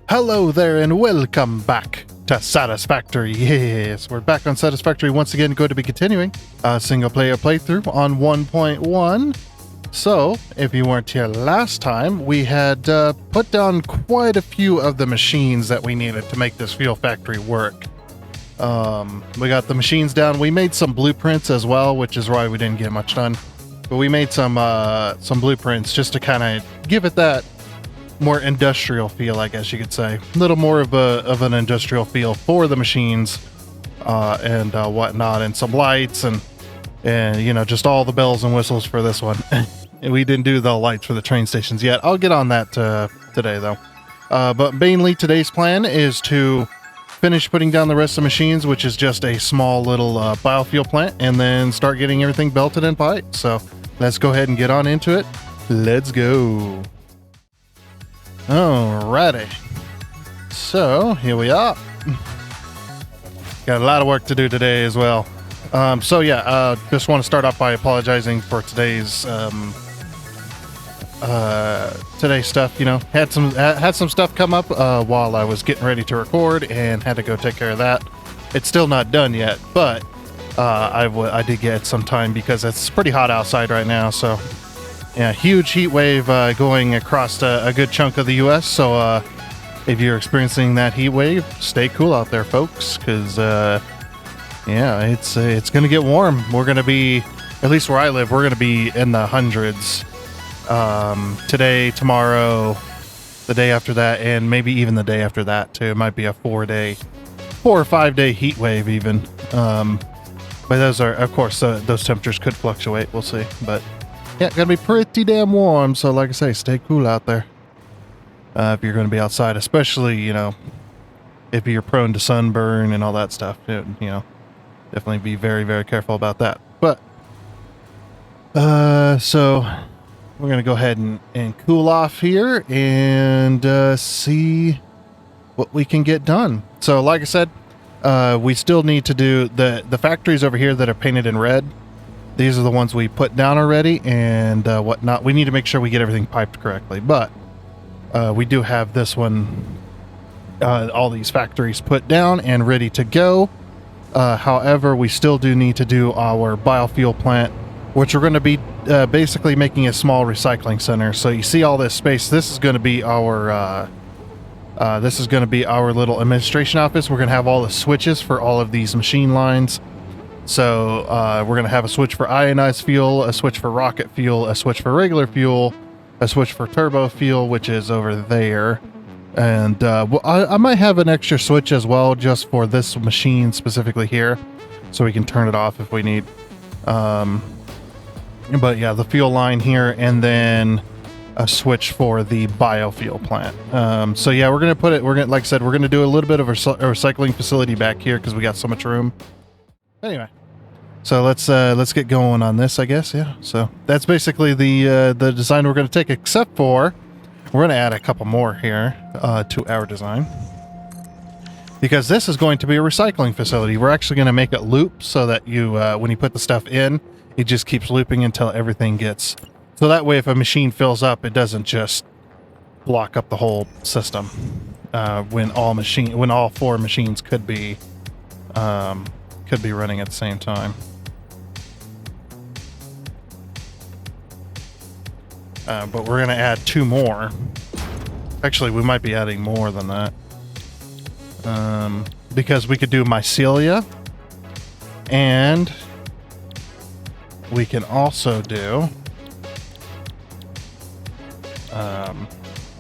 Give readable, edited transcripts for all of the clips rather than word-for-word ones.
Hello there and welcome back to Satisfactory. Yes, we're back on Satisfactory once again, going to be continuing a single player playthrough on 1.1. So, if you weren't here last time, we had put down quite a few of the machines that we needed to make this fuel factory work. We got the machines down. We made some blueprints as well, which is why we didn't get much done. But we made some blueprints just to kind of give it that more industrial feel, I guess you could say. A little more of an industrial feel for the machines and whatnot, and some lights and you know, just all the bells and whistles for this one. We didn't do the lights for the train stations yet. I'll get on that today though. But mainly today's plan is to finish putting down the rest of the machines, which is just a small little biofuel plant, and then start getting everything belted and piped. So let's go ahead and get on into it. Let's go. Alrighty, so here we are. Got a lot of work to do today as well. So yeah, just want to start off by apologizing for today's stuff. You know, had some stuff come up while I was getting ready to record, and had to go take care of that. It's still not done yet, but I did get some time because it's pretty hot outside right now. So. Yeah, huge heat wave going across a good chunk of the U.S. So if you're experiencing that heat wave, stay cool out there, folks, because yeah, it's gonna get warm. We're gonna be, at least where I live, we're gonna be in the hundreds today, tomorrow, the day after that, and maybe even the day after that too. It might be a 4 or 5 day heat wave even. But those are, of course, those temperatures could fluctuate. We'll see, but. Yeah, gonna be pretty damn warm, so like I say, stay cool out there. If you're gonna be outside, especially, you know, if you're prone to sunburn and all that stuff, you know, definitely be very, very careful about that. But, so we're gonna go ahead and cool off here and see what we can get done. So like I said, we still need to do the factories over here that are painted in red. These are the ones we put down already and whatnot. We need to make sure we get everything piped correctly. But we do have this one, all these factories put down and ready to go. However, we still do need to do our biofuel plant, which we're going to be basically making a small recycling center. So you see all this space. This is going to be our little administration office. We're going to have all the switches for all of these machine lines. So we're going to have a switch for ionized fuel, a switch for rocket fuel, a switch for regular fuel, a switch for turbo fuel, which is over there. And I might have an extra switch as well just for this machine specifically here, so we can turn it off if we need. But yeah, the fuel line here, and then a switch for the biofuel plant. So yeah, we're going to put it, like I said, we're going to do a little bit of a recycling facility back here because we got so much room. Anyway, so let's get going on this, I guess. Yeah, so that's basically the design we're going to take, except for we're going to add a couple more here to our design, because this is going to be a recycling facility. We're actually going to make it loop so that you when you put the stuff in, it just keeps looping until everything gets, so that way if a machine fills up, it doesn't just block up the whole system when all four machines could be running at the same time. But we're going to add 2 more. Actually, we might be adding more than that. Because we could do mycelia, and we can also do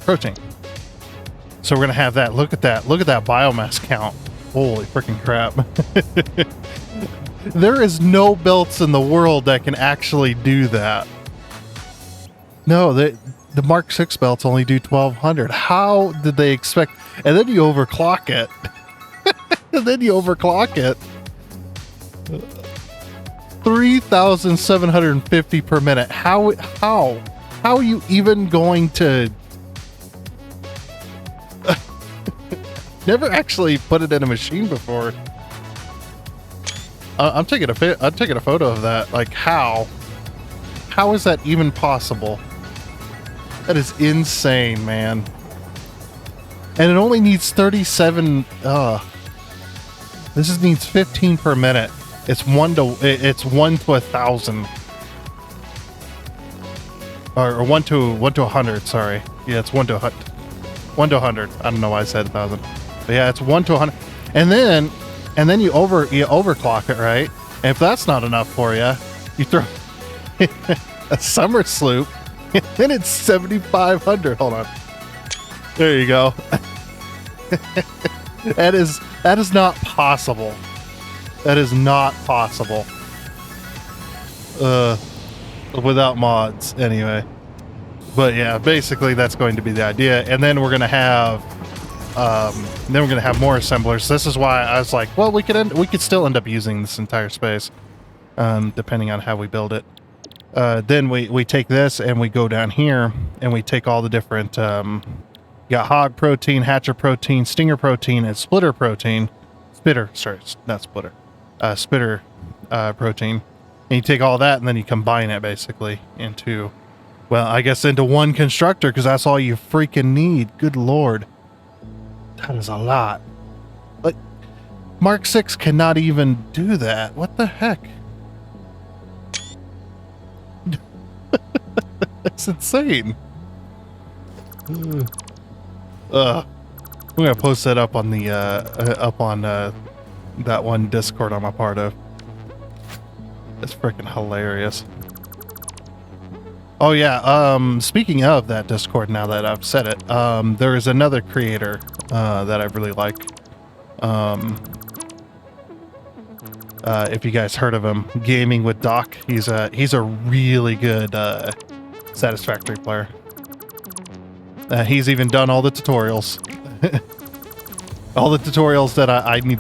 protein. So we're going to have that. Look at that biomass count. Holy freaking crap. There is no belts in the world that can actually do that. No, the Mark 6 belts only do 1200. How did they expect? And then you overclock it. And then you overclock it. 3,750 per minute. How are you even going to? Never actually put it in a machine before. I'm taking a photo of that. Like, how is that even possible? That is insane, man. And it only needs 37. This needs 15 per minute. It's 1 to 1,000. Or 1 to 100, sorry. Yeah, it's 1 to 100. 1 to 100. I don't know why I said 1,000. But yeah, it's 1 to 100. And then you overclock it, right? And if that's not enough for you, you throw a summer sloop, and then it's 7,500. Hold on. There you go. That is not possible. That is not possible. Without mods, anyway. But yeah, basically that's going to be the idea. And then we're gonna have more assemblers. This is why I was like, well, we could still end up using this entire space, depending on how we build it. Then we take this and we go down here and we take all the different. Got hog protein, hatcher protein, stinger protein, and splitter protein. Spitter protein. And you take all that and then you combine it basically into, well, I guess into one constructor, because that's all you freaking need. Good lord. That is a lot. Like, Mark 6 cannot even do that. What the heck? That's insane. I'm gonna post that up on the that one Discord I'm a part of. It's freaking hilarious. Oh yeah, speaking of that Discord, now that I've said it, there is another creator that I really like. If you guys heard of him, Gaming with Doc, he's a really good Satisfactory player. He's even done all the tutorials. All the tutorials that I need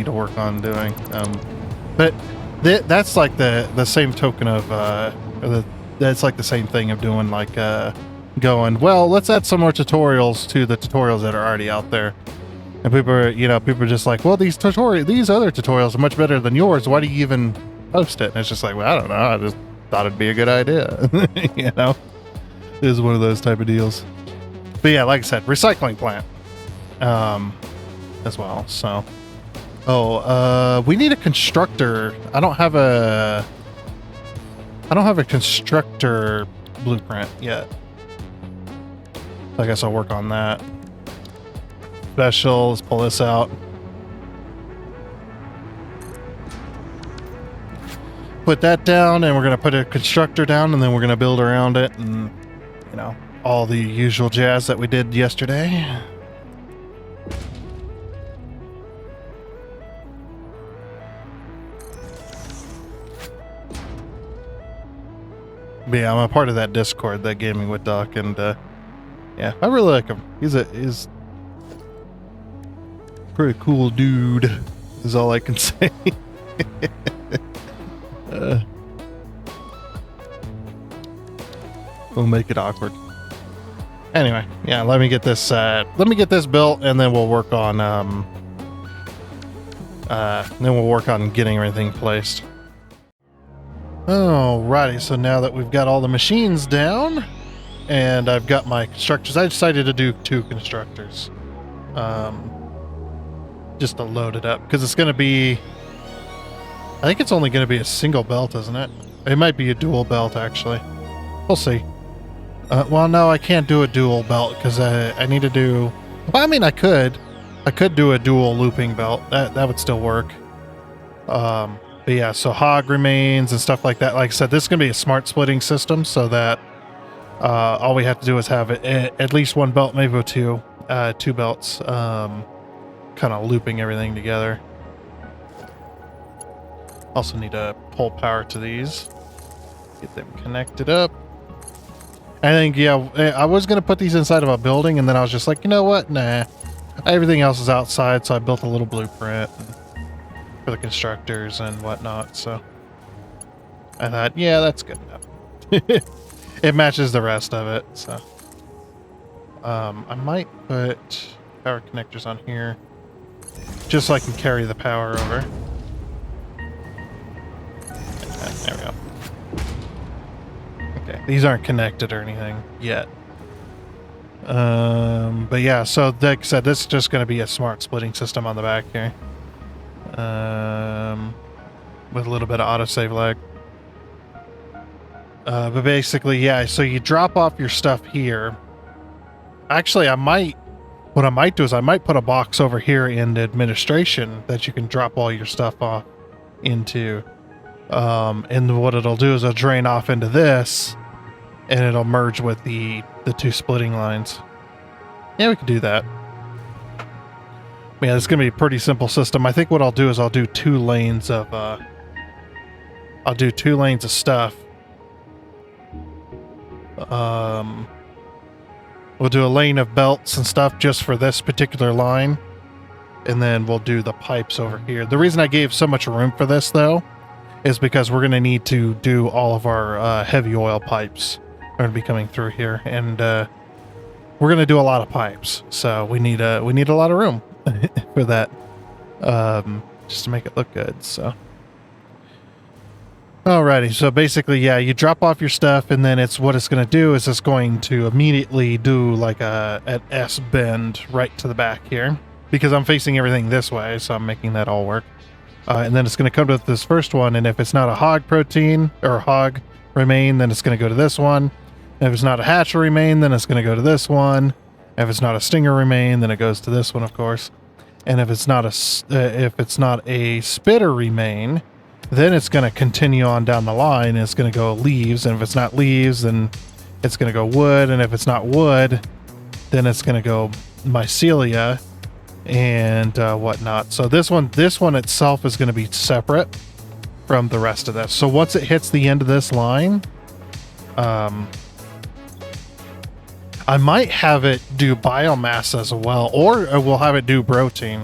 to work on doing. But that's like the same token of that's like the same thing of doing like going, well, let's add some more tutorials to the tutorials that are already out there. And people are just like, well, these other tutorials are much better than yours. Why do you even post it? And it's just like, well, I don't know. I just thought it'd be a good idea. You know, it is one of those type of deals. But yeah, like I said, recycling plant as well. So, we need a constructor. I don't have a constructor blueprint yet. I guess I'll work on that. Special. Let's pull this out. Put that down, and we're gonna put a constructor down, and then we're gonna build around it, and you know, all the usual jazz that we did yesterday. But yeah, I'm a part of that Discord, that Gaming with Doc, and yeah, I really like him. He's pretty cool dude, is all I can say. We'll make it awkward. Anyway, yeah, let me get this built, and then we'll work on getting everything placed. Alrighty, so now that we've got all the machines down and I've got my constructors, I decided to do 2 constructors. Just to load it up, because it's going to be, I think it's only going to be a single belt, isn't it? It might be a dual belt, actually. We'll see. Well, no, I can't do a dual belt because I need to do, well, I mean, I could do a dual looping belt. That would still work. But yeah, so hog remains and stuff like that. Like I said, this is going to be a smart splitting system, so that all we have to do is have at least 1 belt, maybe 2 belts, kind of looping everything together. Also need to pull power to these, get them connected up. I think, yeah, I was going to put these inside of a building, and then I was just like, you know what? Nah. Everything else is outside, so I built a little blueprint for the constructors and whatnot, so I thought, yeah, that's good enough. It matches the rest of it, so. I might put power connectors on here, just so I can carry the power over. There we go. Okay, these aren't connected or anything yet. But yeah, so like I said, this is just going to be a smart splitting system on the back here. With a little bit of autosave lag. But basically, yeah, so you drop off your stuff here. Actually, what I might do is I might put a box over here in administration that you can drop all your stuff off into. And what it'll do is it'll drain off into this, and it'll merge with the two splitting lines. Yeah, we could do that. Yeah, it's going to be a pretty simple system. I think what I'll do is I'll do 2 lanes of stuff. We'll do a lane of belts and stuff just for this particular line, and then we'll do the pipes over here. The reason I gave so much room for this, though, is because we're going to need to do all of our heavy oil pipes are going to be coming through here, and we're going to do a lot of pipes, so we need a lot of room for that, just to make it look good. So alrighty, so basically, yeah, you drop off your stuff, and then what it's going to do is it's going to immediately do like an S bend right to the back here, because I'm facing everything this way, so I'm making that all work. And then it's going to come to this first one, and if it's not a hog protein or hog remain, then it's going to go to this one. And if it's not a hatch remain, then it's going to go to this one. If it's not a stinger remain, then it goes to this one, of course. And if it's not a spitter remain, then it's going to continue on down the line, and it's going to go leaves. And if it's not leaves, then it's going to go wood. And if it's not wood, then it's going to go mycelia and whatnot. So this one itself is going to be separate from the rest of this. So once it hits the end of this line, I might have it do biomass as well, or we'll have it do protein.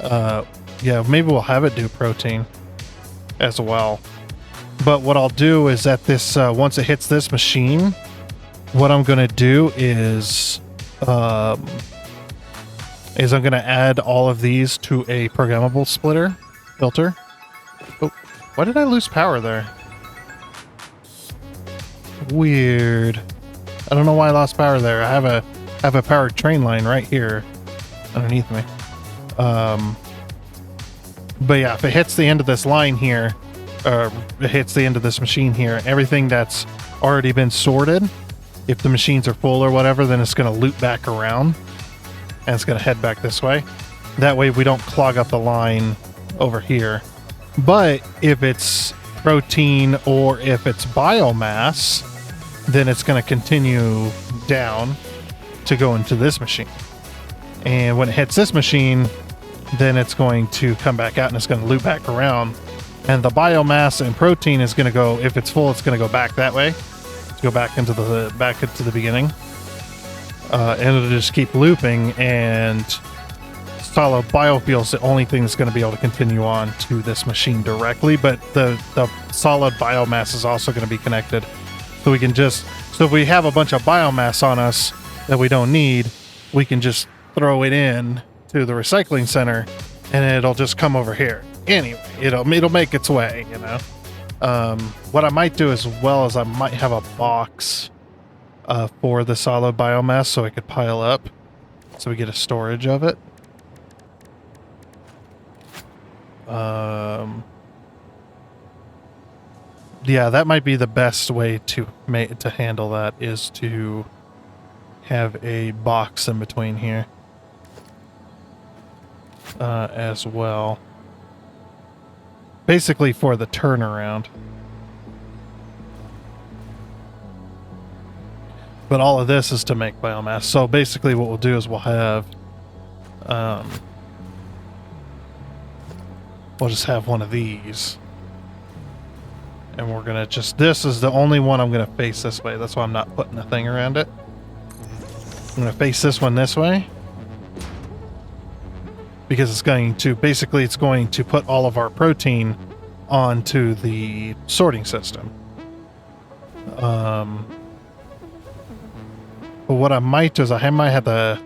Yeah, maybe we'll have it do protein as well. But what I'll do is at this, once it hits this machine, what I'm going to do is I'm going to add all of these to a programmable splitter filter. Oh, why did I lose power there? Weird. I don't know why I lost power there. I have a powered train line right here underneath me. But yeah, if it hits the end of this line here, it hits the end of this machine here, everything that's already been sorted, if the machines are full or whatever, then it's going to loop back around, and it's going to head back this way. That way we don't clog up the line over here. But if it's protein or if it's biomass, then it's going to continue down to go into this machine. And when it hits this machine, then it's going to come back out and it's going to loop back around. And the biomass and protein is going to go, if it's full, it's going to go back that way. To go back into the beginning. And it'll just keep looping, and solid biofuel is the only thing that's going to be able to continue on to this machine directly, but the solid biomass is also going to be connected. So we can so if we have a bunch of biomass on us that we don't need, we can just throw it in to the recycling center, and it'll just come over here. Anyway, it'll make its way, you know. What I might do as well is I might have a box for the solid biomass so it could pile up, so we get a storage of it. Yeah, that might be the best way to handle that, is to have a box in between here as well. Basically for the turnaround. But all of this is to make biomass. So basically what we'll do is we'll have we'll just have one of these. And we're gonna this is the only one I'm gonna face this way. That's why I'm not putting a thing around it. I'm gonna face this one this way, because it's going to put all of our protein onto the sorting system. But what I might do is I might have the...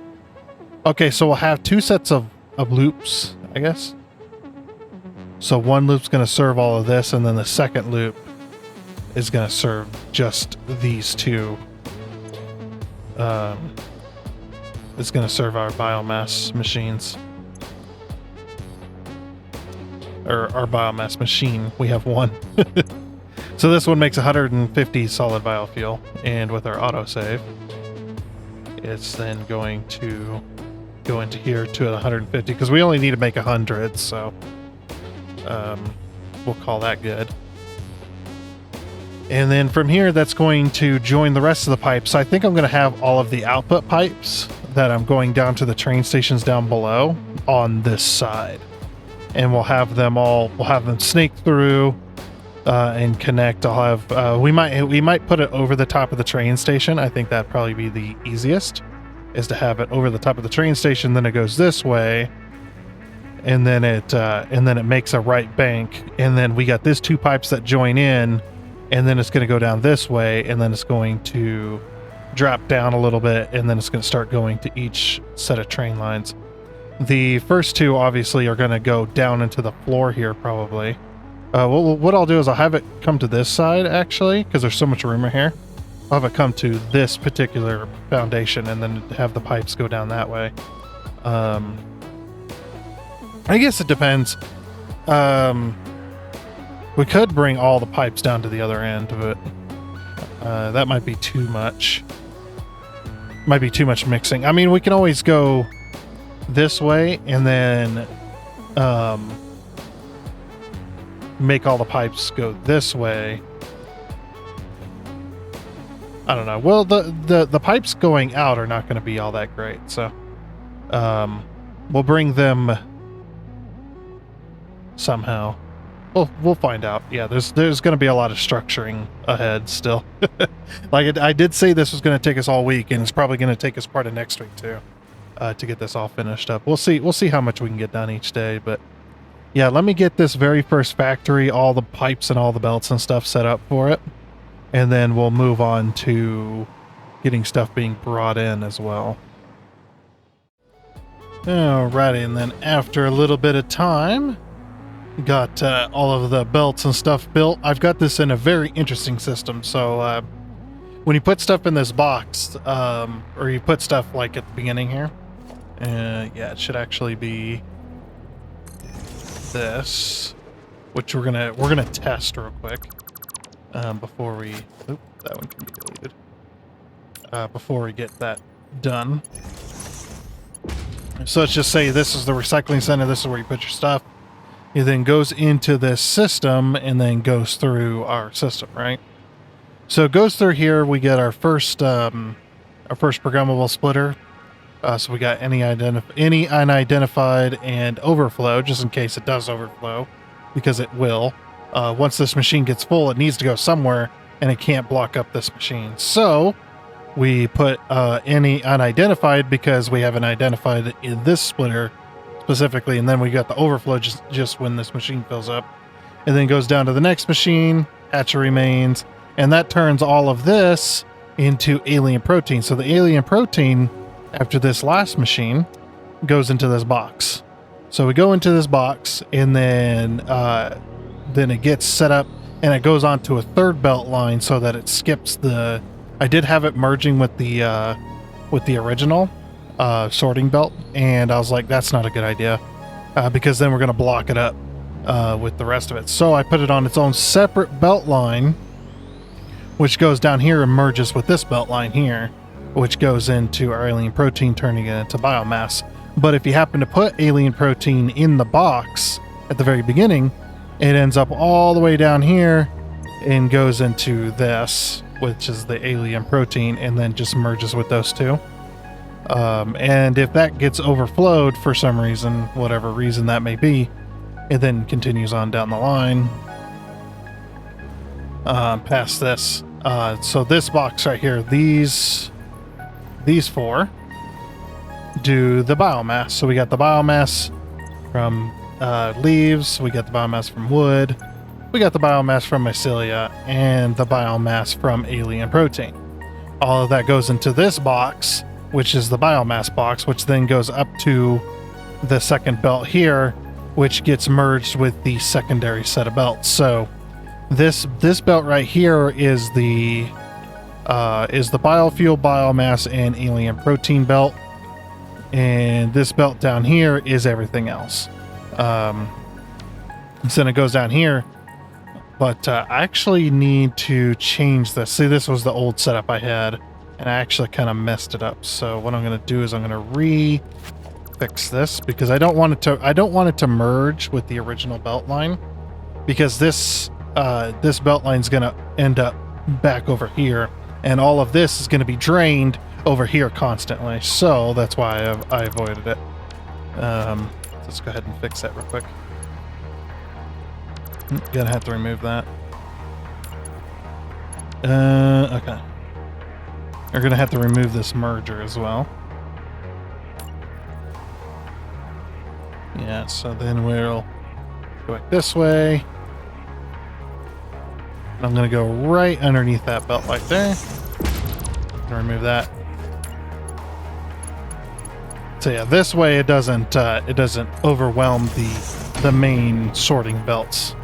Okay, so we'll have 2 sets of loops, I guess. So one loop's going to serve all of this, and then the second loop is going to serve just these two is going to serve our biomass machines. Or our biomass machine. We have one. So this one makes 150 solid biofuel, and with our autosave, it's then going to go into here to 150, because we only need to make 100, so we'll call that good. And then from here, that's going to join the rest of the pipes. So I think I'm going to have all of the output pipes that I'm going down to the train stations down below on this side. And we'll have them snake through and connect. I'll have, we might put it over the top of the train station. I think that'd probably be the easiest, is to have it over the top of the train station. Then it goes this way, and then it makes a right bank. And then we got these two pipes that join in, and then it's going to go down this way, and then it's going to drop down a little bit, and then it's going to start going to each set of train lines. The first two obviously are going to go down into the floor here probably. What I'll do is I'll have it come to this side actually, because there's so much room right here. I'll have it come to this particular foundation and then have the pipes go down that way. I guess it depends. We could bring all the pipes down to the other end, but that might be too much. Might be too much mixing. I mean, we can always go this way and then make all the pipes go this way. I don't know. Well, the pipes going out are not going to be all that great, so we'll bring them somehow. We'll find out. Yeah, there's going to be a lot of structuring ahead still. Like I did say this was going to take us all week, and it's probably going to take us part of next week too, to get this all finished up. We'll see how much we can get done each day, but yeah, let me get this very first factory, all the pipes and all the belts and stuff set up for it, and then we'll move on to getting stuff being brought in as well. Alrighty, and then after a little bit of time, got all of the belts and stuff built. I've got this in a very interesting system. So when you put stuff in this box, or you put stuff like at the beginning here, yeah, it should actually be this, which we're gonna test real quick before we. Oop, that one can be deleted. Before we get that done. So let's just say this is the recycling center. This is where you put your stuff. It then goes into this system and then goes through our system, right? So it goes through here. We get our first programmable splitter. So we got any unidentified and overflow, just in case it does overflow, because it will. Once this machine gets full, it needs to go somewhere, and it can't block up this machine. So we put any unidentified because we haven't identified in this splitter specifically, and then we got the overflow just when this machine fills up, and then goes down to the next machine, hatchery remains, and that turns all of this into alien protein. So the alien protein, after this last machine, goes into this box. So we go into this box, and then it gets set up, and it goes on to a third belt line so that it skips the. I did have it merging with the original sorting belt, and I was like, that's not a good idea, because then we're going to block it up with the rest of it. So I put it on its own separate belt line, which goes down here and merges with this belt line here, which goes into our alien protein, turning it into biomass. But if you happen to put alien protein in the box at the very beginning, it ends up all the way down here and goes into this, which is the alien protein, and then just merges with those two. And if that gets overflowed for some reason, whatever reason that may be, it then continues on down the line past this. So this box right here, these four do the biomass. So we got the biomass from leaves, we got the biomass from wood, we got the biomass from mycelia, and the biomass from alien protein. All of that goes into this box, which is the biomass box, which then goes up to the second belt here, which gets merged with the secondary set of belts. So this belt right here is the biofuel, biomass, and alien protein belt. and this belt down here is everything else. So then it goes down here, but I actually need to change this. See, this was the old setup I had, and I actually kind of messed it up. So what I'm going to do is I'm going to fix this, because I don't want it to merge with the original belt line, because this belt line is going to end up back over here, and all of this is going to be drained over here constantly. So that's why I avoided it. Let's go ahead and fix that real quick. Gonna have to remove that. Okay. We're gonna have to remove this merger as well. Yeah, so then we'll go back this way. I'm gonna go right underneath that belt like there. Gonna remove that. So yeah, this way it doesn't overwhelm the main sorting belts.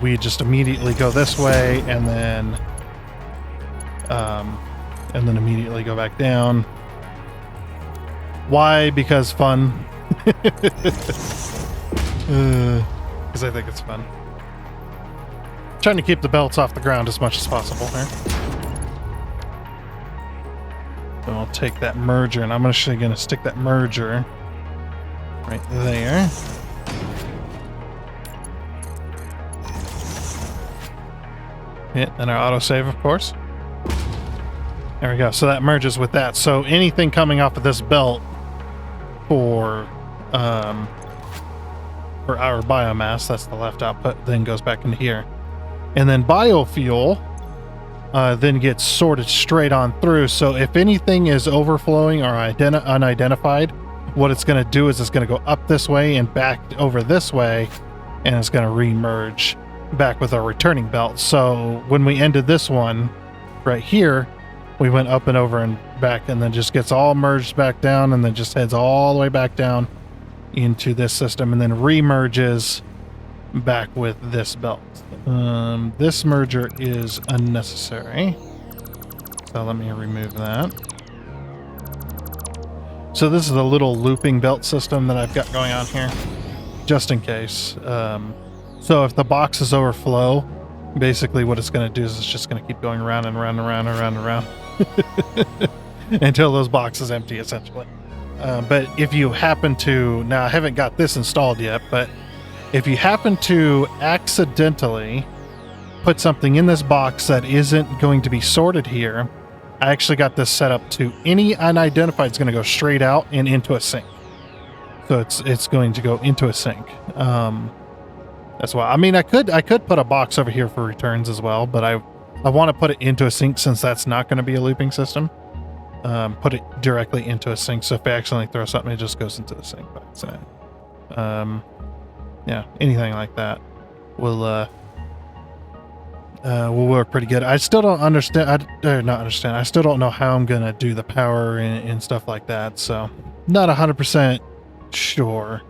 We just immediately go this way, and then immediately go back down. Why? Because fun. Because I think it's fun. Trying to keep the belts off the ground as much as possible here. So I'll take that merger, and I'm actually going to stick that merger right there. Yeah, and our autosave, of course. There we go. So that merges with that. So anything coming off of this belt for our biomass, that's the left output, then goes back into here. And then biofuel then gets sorted straight on through. So if anything is overflowing or unidentified, what it's going to do is it's going to go up this way and back over this way, and it's going to re-merge back with our returning belt. So when we ended this one right here, we went up and over and back, and then just gets all merged back down, and then just heads all the way back down into this system, and then re-merges back with this belt. This merger is unnecessary, so let me remove that. So this is a little looping belt system that I've got going on here, just in case. So if the boxes overflow, basically what it's going to do is it's just going to keep going around and around and around and around and around until those boxes empty, essentially. But if you happen to, now I haven't got this installed yet, but if you happen to accidentally put something in this box that isn't going to be sorted here, I actually got this set up to any unidentified is going to go straight out and into a sink. So it's going to go into a sink. That's why. I mean, I could put a box over here for returns as well, but I want to put it into a sink since that's not going to be a looping system. Put it directly into a sink, so if I accidentally throw something, it just goes into the sink by accident. Yeah, anything like that will work pretty good. I still don't understand. I still don't know how I'm gonna do the power and stuff like that. So, not 100% sure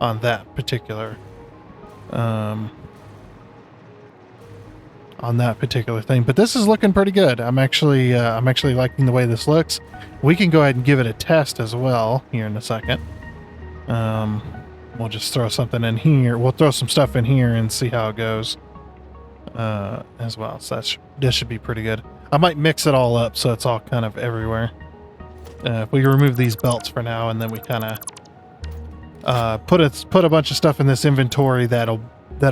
on that particular thing. But this is looking pretty good. I'm actually liking the way this looks. We can go ahead and give it a test as well here in a second. We'll just throw something in here. We'll throw some stuff in here and see how it goes as well. So that should be pretty good. I might mix it all up so it's all kind of everywhere. If we remove these belts for now, and then we kind of put a bunch of stuff in this inventory that'll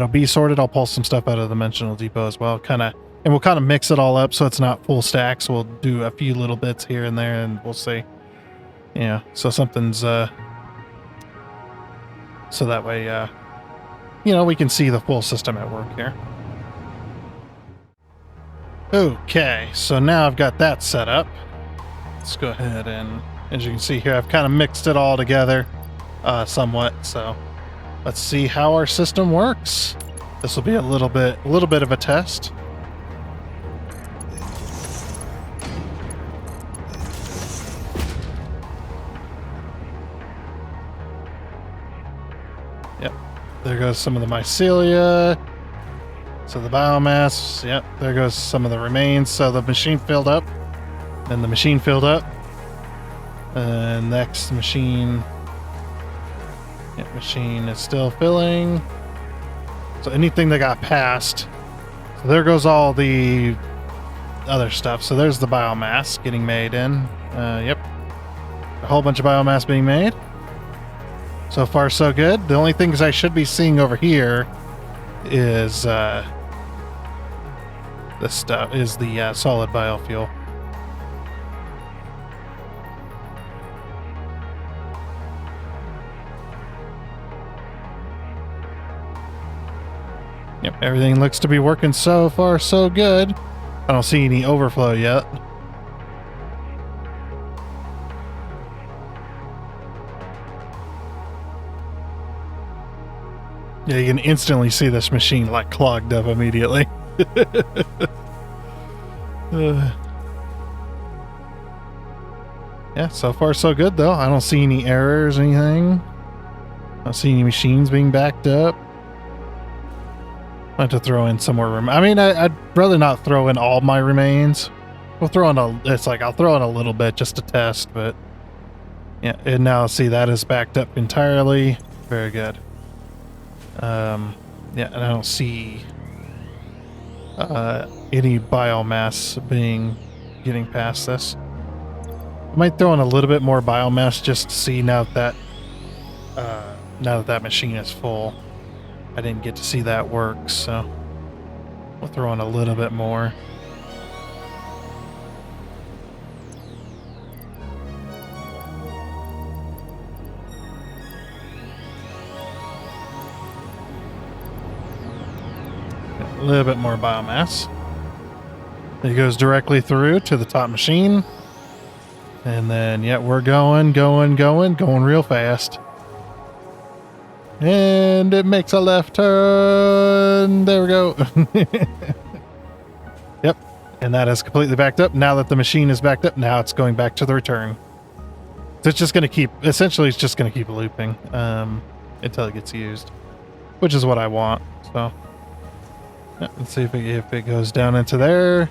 be sorted. I'll pull some stuff out of the Dimensional Depot as well. And we'll kind of mix it all up so it's not full stacks. We'll do a few little bits here and there, and we'll see. Yeah, so something's so that way, we can see the full system at work here. Okay, so now I've got that set up. Let's go ahead and, as you can see here, I've kind of mixed it all together somewhat. So let's see how our system works. This will be a little bit of a test. Yep, there goes some of the mycelia. So the biomass, yep, there goes some of the remains. So the machine filled up, and the machine filled up. Next machine. Yeah, machine is still filling. So anything that got passed. So there goes all the other stuff. So there's the biomass getting made in. Yep. A whole bunch of biomass being made. So far, so good. The only things I should be seeing over here is this stuff is the solid biofuel. Yep, everything looks to be working so far, so good. I don't see any overflow yet. Yeah, you can instantly see this machine like clogged up immediately. Yeah, so far so good though. I don't see any errors or anything. I don't see any machines being backed up. I have to throw in some more room. I mean, I'd rather not throw in all my remains. We'll throw in I'll throw in a little bit just to test, but yeah, and now see that is backed up entirely. Very good. Yeah, and I don't see any biomass getting past this. I might throw in a little bit more biomass just to see now that that machine is full. I didn't get to see that work, so we'll throw in a little bit more. A little bit more biomass. It goes directly through to the top machine. And then, yeah, we're going real fast. And it makes a left turn. There we go. Yep. And that is completely backed up. Now that the machine is backed up, now it's going back to the return. So it's just going to keep, essentially it's just going to keep looping until it gets used, which is what I want. So yeah, let's see if it goes down into there,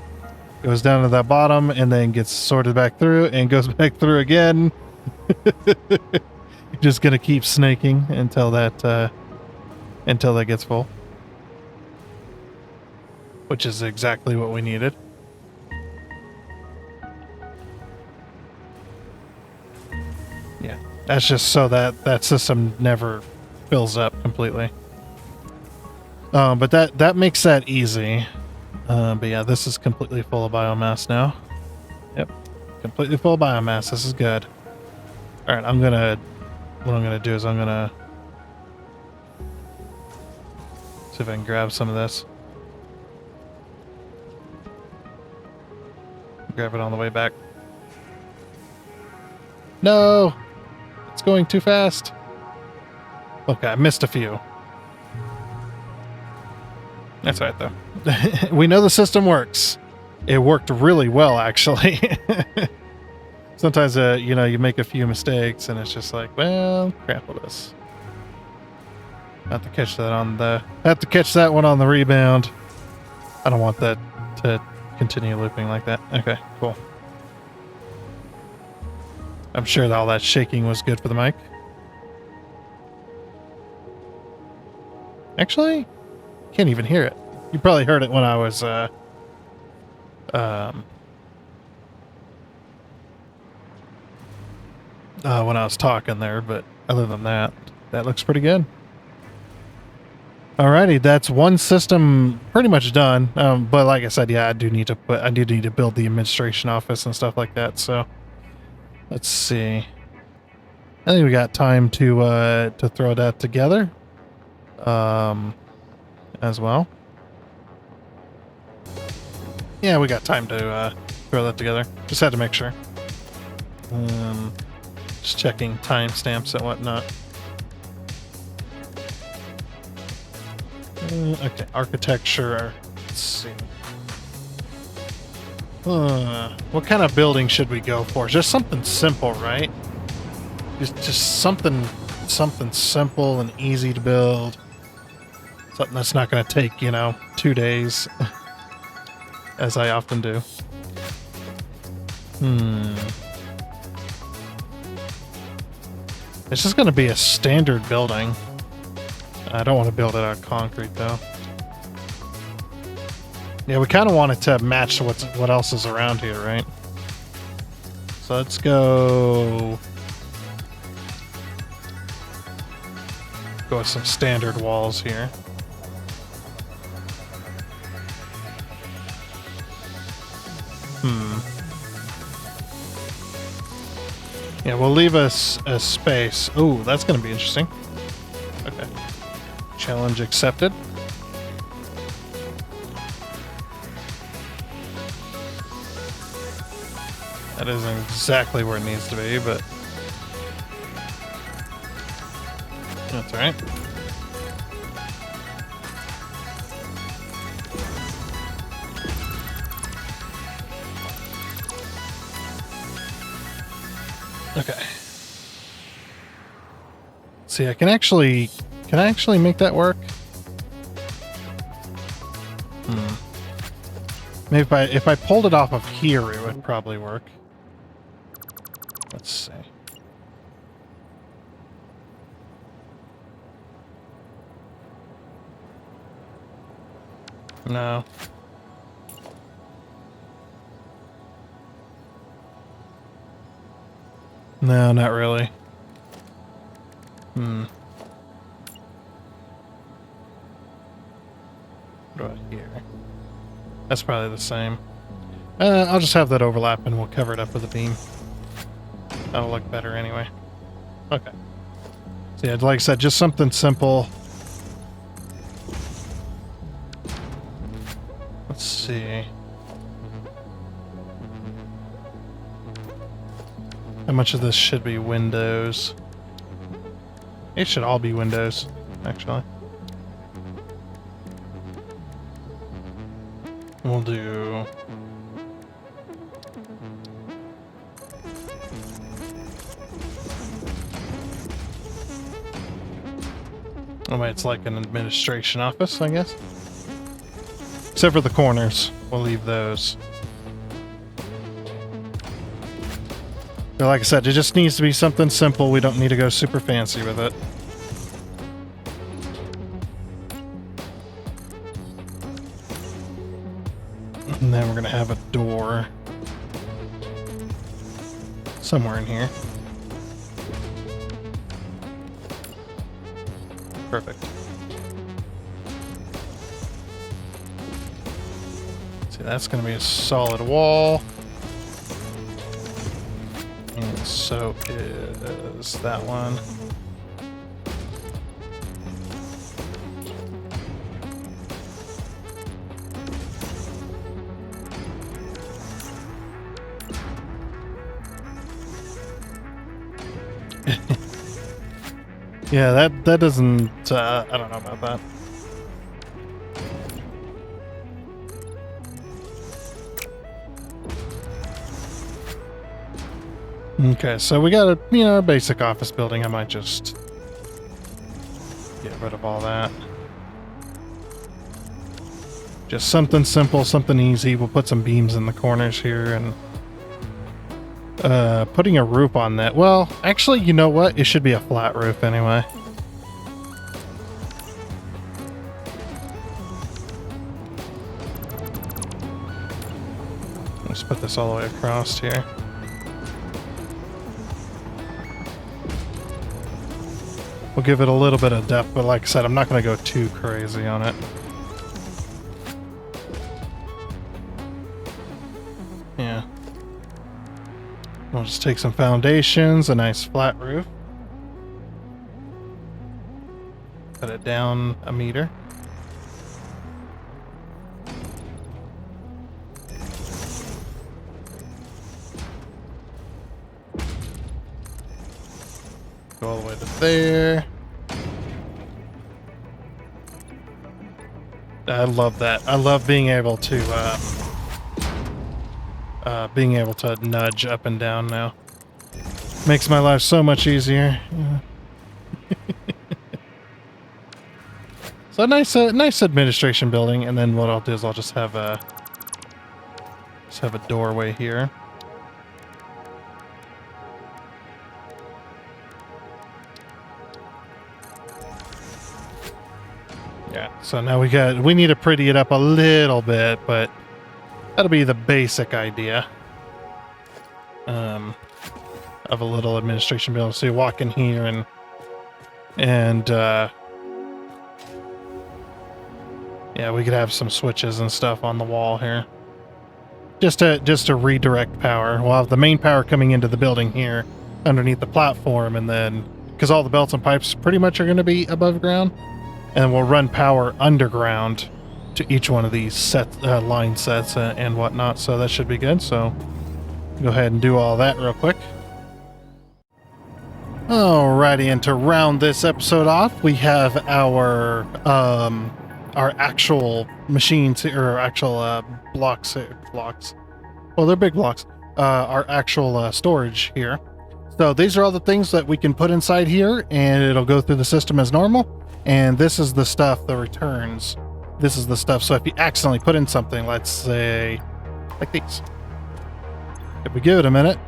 goes down to that bottom, and then gets sorted back through and goes back through again. Just gonna keep snaking until that gets full, which is exactly what we needed. Yeah, that's just so that system never fills up completely. But that makes that easy. But yeah, this is completely full of biomass now. Yep, completely full of biomass. This is good. All right, what I'm gonna do is I'm gonna see if I can grab some of this. Grab it on the way back. No, it's going too fast. Okay, I missed a few. That's right, though. We know the system works. It worked really well, actually. Sometimes, you make a few mistakes, and it's just like, well, crap with this. Have to catch that one on the rebound. I don't want that to continue looping like that. Okay, cool. I'm sure that all that shaking was good for the mic. Actually, can't even hear it. You probably heard it when I was talking there, but other than that, that looks pretty good. Alrighty, that's one system pretty much done. But like I said, yeah, I do need to build the administration office and stuff like that. So let's see. I think we got time to throw that together, as well. Yeah, we got time to throw that together. Just had to make sure. Just checking timestamps and whatnot. Okay, architecture. Let's see. What kind of building should we go for? Just something simple, right? Just something simple and easy to build. Something that's not going to take, 2 days, as I often do. It's just going to be a standard building. I don't want to build it out of concrete, though. Yeah, we kind of want it to match what else is around here, right? So let's go with some standard walls here. Yeah, we'll leave us a space. Oh, that's going to be interesting. Okay. Challenge accepted. That isn't exactly where it needs to be, but that's all right. Okay. See, I can I actually make that work? Maybe if I pulled it off of here, it would probably work. Let's see. No. No, not really. What about here? That's probably the same. I'll just have that overlap and we'll cover it up with a beam. That'll look better anyway. Okay. So yeah, like I said, just something simple. Let's see. How much of this should be windows? It should all be windows, actually. We'll do... Oh, wait, it's like an administration office, I guess. Except for the corners. We'll leave those. But like I said, it just needs to be something simple. We don't need to go super fancy with it. And then we're going to have a door somewhere in here. Perfect. See, that's going to be a solid wall. And so is that one. Yeah, that doesn't, I don't know about that. Okay, so we got a, basic office building. I might just get rid of all that. Just something simple, something easy. We'll put some beams in the corners here and putting a roof on that. Well, actually, you know what? It should be a flat roof anyway. Let's put this all the way across here. We'll give it a little bit of depth, but like I said, I'm not going to go too crazy on it. Yeah. We'll just take some foundations, a nice flat roof. Cut it down a meter. Go all the way to there. I love that. I love being able to nudge up and down now. Makes my life so much easier. Yeah. So nice administration building, and then what I'll do is I'll just have a doorway here. Yeah, so now we need to pretty it up a little bit, but that'll be the basic idea of a little administration building. So you walk in here and yeah, we could have some switches and stuff on the wall here. Just to redirect power. We'll have the main power coming into the building here underneath the platform, and then because all the belts and pipes pretty much are going to be above ground, and we'll run power underground to each one of these line sets and whatnot. So that should be good. So go ahead and do all that real quick. Alrighty, and to round this episode off, we have our actual machines, or our actual blocks. Well, they're big blocks. Our actual storage here. So these are all the things that we can put inside here, and it'll go through the system as normal. And this is the stuff, the returns. This is the stuff. So if you accidentally put in something, let's say like these. If we give it a minute,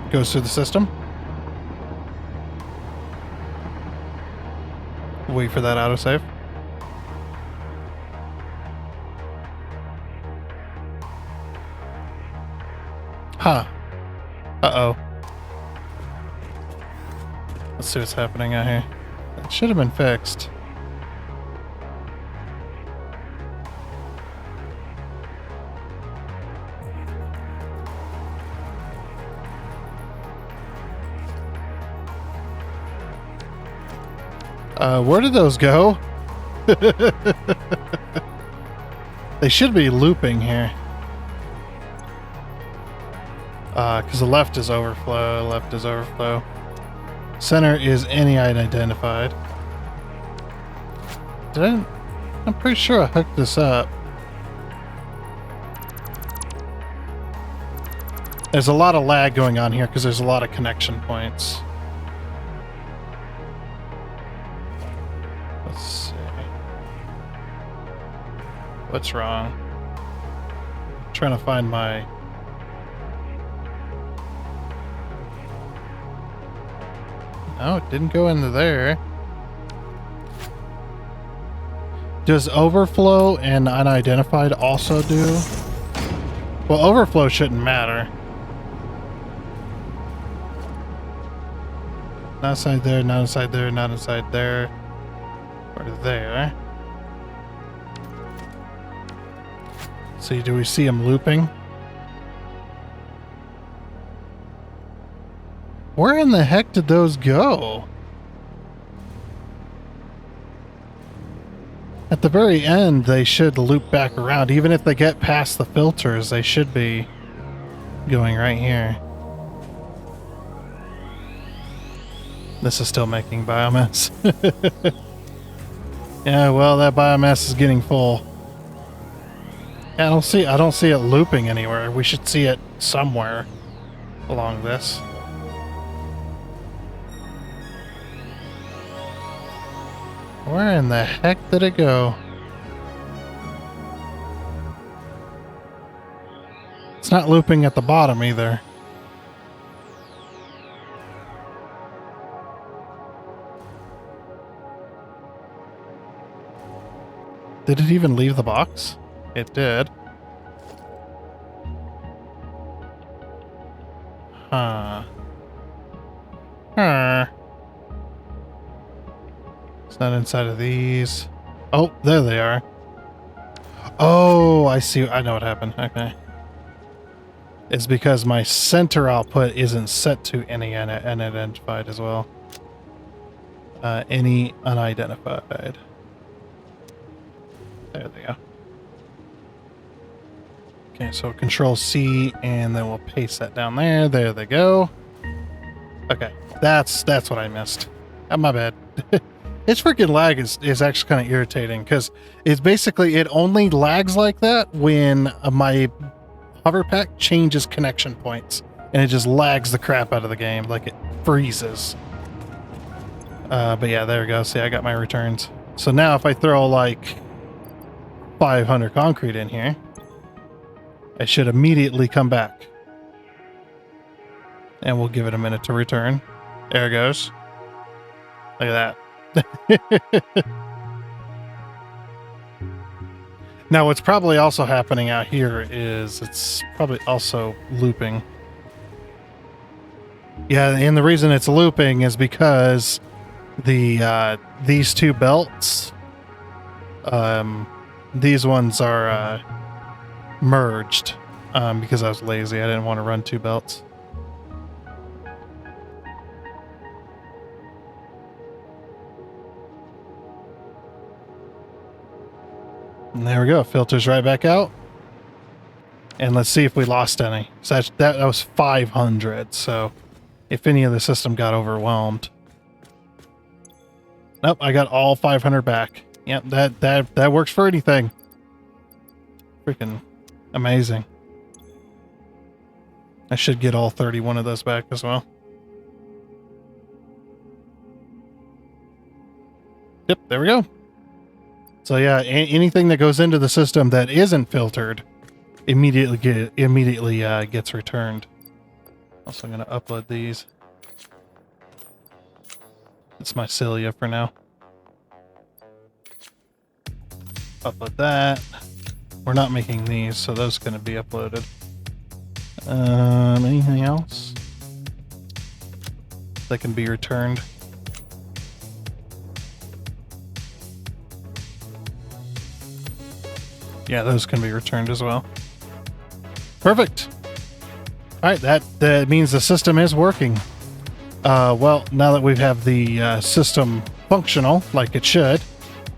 it goes through the system. Wait for that autosave. Huh. Uh-oh. Let's see what's happening out here. It should have been fixed. Where did those go? They should be looping here. Because the left is overflow, Center is any unidentified. I'm pretty sure I hooked this up. There's a lot of lag going on here because there's a lot of connection points. Let's see. What's wrong? I'm trying to find my... No, it didn't go into there. Does overflow and unidentified also do? Well, overflow shouldn't matter. Not inside there, not inside there, not inside there. Or there. See, do we see him looping? Where in the heck did those go? At the very end, they should loop back around. Even if they get past the filters, they should be going right here. This is still making biomass. Yeah, well, that biomass is getting full. Yeah, I don't see it looping anywhere. We should see it somewhere along this. Where in the heck did it go? It's not looping at the bottom either. Did it even leave the box? It did. Huh. It's not inside of these. Oh, there they are. Oh, I see. I know what happened. Okay. It's because my center output isn't set to any unidentified as well. Any unidentified. There they go. Okay, so Control C, and then we'll paste that down there. There they go. Okay, that's what I missed. My bad. Its freaking lag is actually kind of irritating because it's basically, it only lags like that when my hover pack changes connection points, and it just lags the crap out of the game, like it freezes. But yeah, there we go. See, I got my returns. So now if I throw like 500 concrete in here, I should immediately come back. And we'll give it a minute to return. There it goes. Look at that. Now, what's probably also happening out here is it's probably also looping. Yeah, and the reason it's looping is because these two belts, these ones are merged because I was lazy. I didn't want to run two belts. And there we go. Filters right back out. And let's see if we lost any. So that was 500. So if any of the system got overwhelmed. Nope, I got all 500 back. Yep, that works for anything. Freaking amazing. I should get all 31 of those back as well. Yep, there we go. So yeah, anything that goes into the system that isn't filtered immediately gets returned. Also, I'm going to upload these. It's my cilia for now. Upload that. We're not making these, so those are going to be uploaded. Anything else that can be returned? Yeah, those can be returned as well. Perfect. All right, that means the system is working. Well, now that we have the system functional like it should,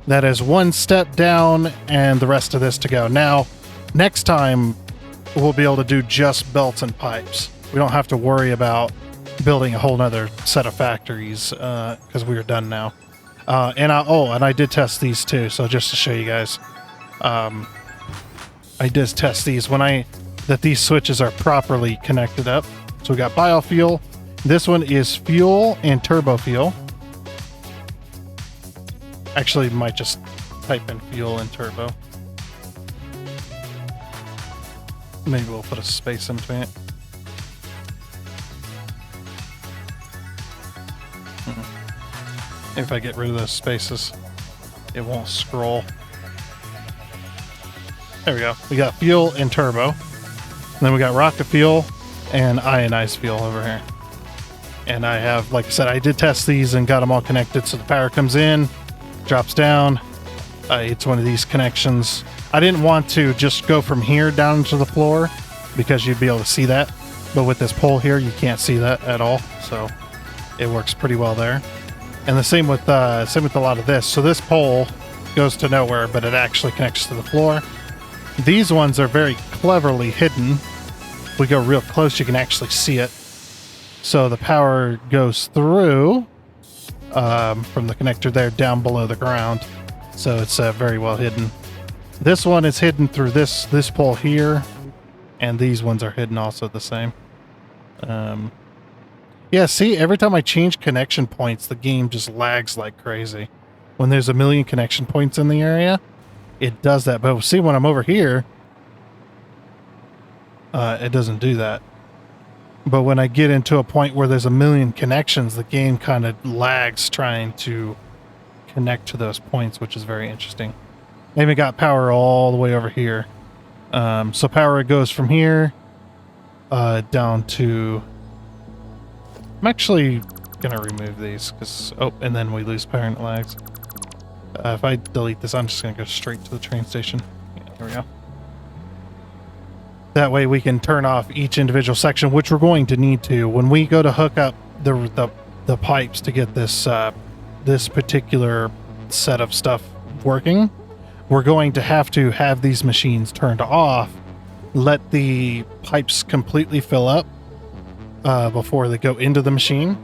that is one step down and the rest of this to go. Now, next time, we'll be able to do just belts and pipes. We don't have to worry about building a whole nother set of factories because we are done now. And I did test these too, so just to show you guys. I did test these that these switches are properly connected up. So we got biofuel. This one is fuel and turbo fuel. Actually, might just type in fuel and turbo. Maybe we'll put a space in between it. If I get rid of those spaces, it won't scroll. There we go. We got fuel and turbo. And then we got rocket fuel and ionized fuel over here. And I have, like I said, I did test these and got them all connected. So the power comes in, drops down. It's one of these connections. I didn't want to just go from here down to the floor because you'd be able to see that. But with this pole here, you can't see that at all. So it works pretty well there. And the same with a lot of this. So this pole goes to nowhere, but it actually connects to the floor. These ones are very cleverly hidden. If we go real close, you can actually see it. So the power goes through from the connector there down below the ground. So it's very well hidden. This one is hidden through this pole here, and these ones are hidden also the same. Yeah, see, every time I change connection points, the game just lags like crazy. When there's a million connection points in the area, it does that. But see, when I'm over here, it doesn't do that. But when I get into a point where there's a million connections, the game kind of lags trying to connect to those points, which is very interesting. I even got power all the way over here. So power goes from here down to... I'm actually going to remove these because... Oh, and then we lose power and it lags. If I delete this, I'm just going to go straight to the train station. Yeah, there we go. That way we can turn off each individual section, which we're going to need to. When we go to hook up the pipes to get this this particular set of stuff working, we're going to have these machines turned off, let the pipes completely fill up before they go into the machine.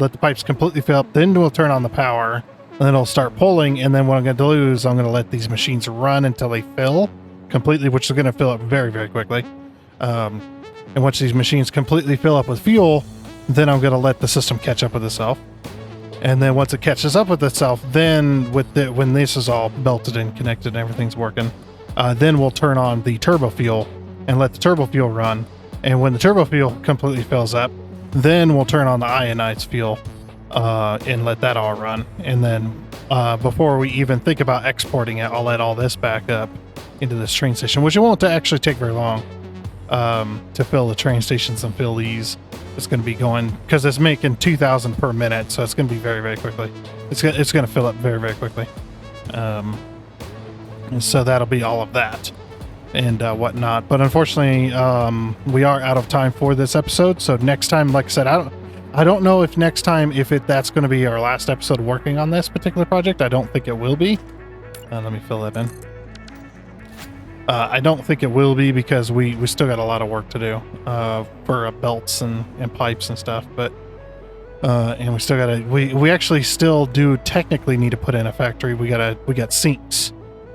Let the pipes completely fill up, then we'll turn on the power, and then it'll start pulling, and then what I'm going to do is I'm going to let these machines run until they fill completely, which is going to fill up very, very quickly. And once these machines completely fill up with fuel, then I'm going to let the system catch up with itself. And then once it catches up with itself, then when this is all belted and connected and everything's working, then we'll turn on the turbo fuel and let the turbo fuel run. And when the turbo fuel completely fills up, then we'll turn on the ionized fuel and let that all run. And then before we even think about exporting it, I'll let all this back up into this train station, which it won't actually take very long to fill the train stations and fill these. It's going to be going, because it's making 2,000 per minute, so it's going to be very, very quickly. It's going to fill up very, very quickly. So that'll be all of that and whatnot. But unfortunately, we are out of time for this episode. So next time, like I said, I don't know if next time that's going to be our last episode working on this particular project. I don't think it will be. Let me fill that in. I don't think it will be, because we still got a lot of work to do for belts and pipes and stuff. But and we still gotta we actually still do technically need to put in a factory. We got sinks.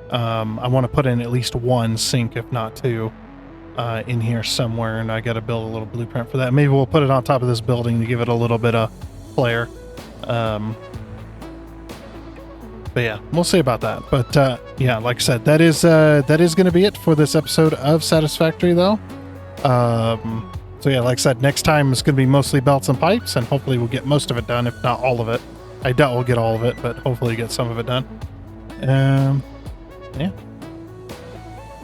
I want to put in at least one sink, if not two, in here somewhere, and I got to build a little blueprint for that. Maybe we'll put it on top of this building to give it a little bit of flair. But yeah, we'll see about that. But yeah, like I said, that is going to be it for this episode of Satisfactory, though. So yeah, like I said, next time it's going to be mostly belts and pipes, and hopefully we'll get most of it done, if not all of it. I doubt we'll get all of it, but hopefully get some of it done. Yeah.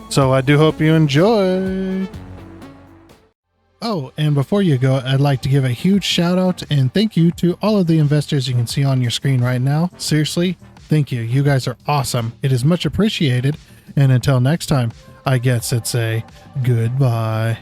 So I do hope you enjoy. Oh, and before you go, I'd like to give a huge shout out and thank you to all of the investors you can see on your screen right now. Seriously, thank you. You guys are awesome. It is much appreciated. And until next time, I guess it's a goodbye.